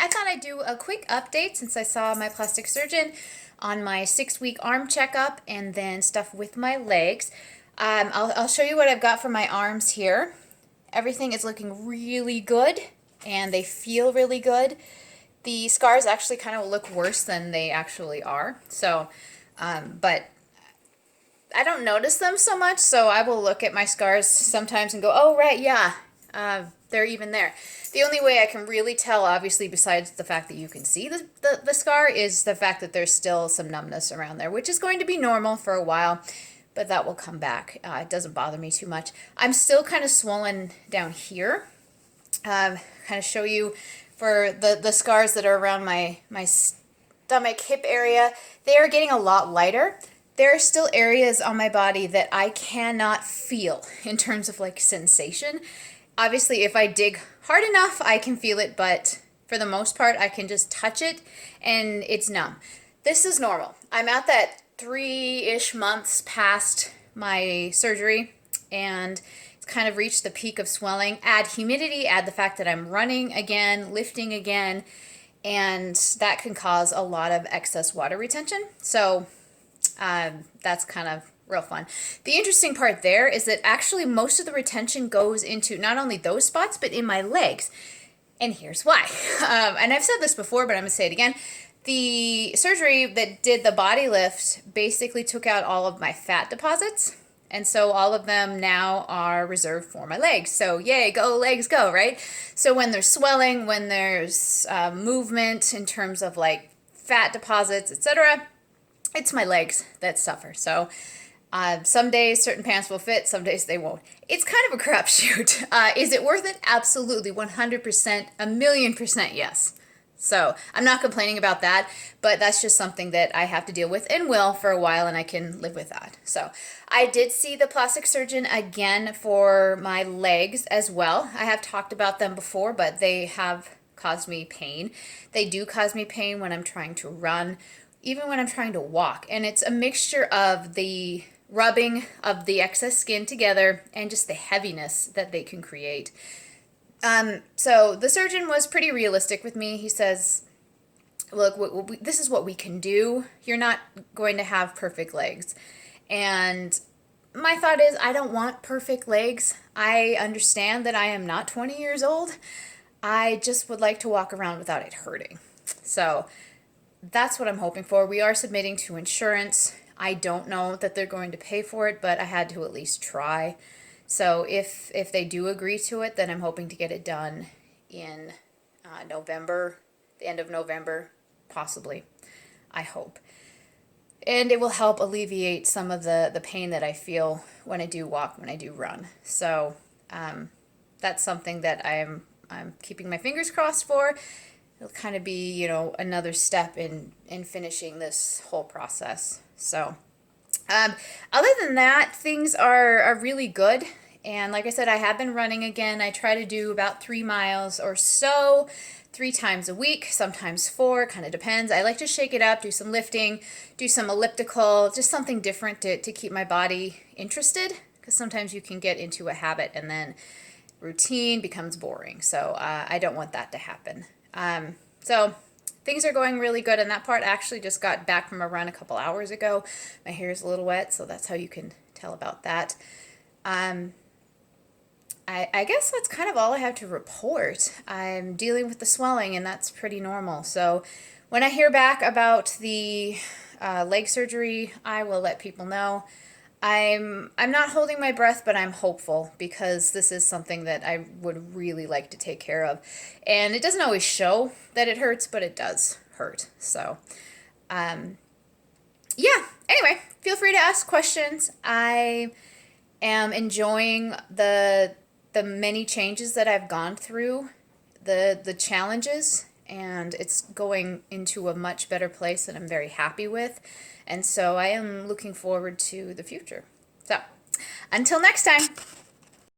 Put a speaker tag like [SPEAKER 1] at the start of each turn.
[SPEAKER 1] I thought I'd do a quick update since I saw my plastic surgeon on my 6-week arm checkup and then stuff with my legs. I'll show you what I've got for my arms here. Everything is looking really good and they feel really good. The scars actually kind of look worse than they actually are. So, but I don't notice them so much, so I will look at my scars sometimes and go, oh, right, yeah, they're even there. The only way I can really tell, obviously, besides the fact that you can see the scar, is the fact that there's still some numbness around there, which is going to be normal for a while, but that will come back. It doesn't bother me too much. I'm still kind of swollen down here. Kind of show you for the scars that are around my stomach, hip area. They are getting a lot lighter. There are still areas on my body that I cannot feel in terms of like sensation. Obviously, if I dig hard enough, I can feel it, but for the most part, I can just touch it and it's numb. This is normal. I'm at that 3-ish months past my surgery and it's kind of reached the peak of swelling. Add humidity, add the fact that I'm running again, lifting again, and that can cause a lot of excess water retention. So that's kind of real fun. The interesting part there is that actually most of the retention goes into not only those spots, but in my legs. And here's why. And I've said this before, but I'm going to say it again. The surgery that did the body lift basically took out all of my fat deposits. And so all of them now are reserved for my legs. So yay, go legs, go, right? So when there's swelling, when there's movement in terms of like fat deposits, etc., it's my legs that suffer. So some days certain pants will fit, some days they won't. It's kind of a crapshoot. Is it worth it? Absolutely, 100%, 1,000,000% yes. So I'm not complaining about that, but that's just something that I have to deal with and will for a while, and I can live with that. So I did see the plastic surgeon again for my legs as well. I have talked about them before, but they have caused me pain. They do cause me pain when I'm trying to run, even when I'm trying to walk. And it's a mixture of the rubbing of the excess skin together and just the heaviness that they can create. So the surgeon was pretty realistic with me. He says, look, this is what we can do. You're not going to have perfect legs. And my thought is, I don't want perfect legs. I understand that I am not 20 years old. I just would like to walk around without it hurting. So that's what I'm hoping for. We are submitting to insurance. I don't know that they're going to pay for it, but I had to at least try. So if they do agree to it, then I'm hoping to get it done in November, the end of November, possibly, I hope. And it will help alleviate some of the pain that I feel when I do walk, when I do run. So that's something that I'm keeping my fingers crossed for. It'll kind of be, you know, another step in finishing this whole process. So, other than that, things are really good. And like I said, I have been running again. I try to do about 3 miles or so, 3 times a week, sometimes 4, kind of depends. I like to shake it up, do some lifting, do some elliptical, just something different to keep my body interested. Because sometimes you can get into a habit and then routine becomes boring. So I don't want that to happen. So things are going really good in that part. I actually just got back from a run a couple hours ago. My hair is a little wet, so that's how you can tell about that. I guess that's kind of all I have to report. I'm dealing with the swelling, and that's pretty normal. So when I hear back about the leg surgery, I will let people know. I'm not holding my breath, but I'm hopeful because this is something that I would really like to take care of. And it doesn't always show that it hurts, but it does hurt. So, yeah. Anyway, feel free to ask questions. I am enjoying the many changes that I've gone through, the challenges, and it's going into a much better place that I'm very happy with. And so I am looking forward to the future. So, until next time.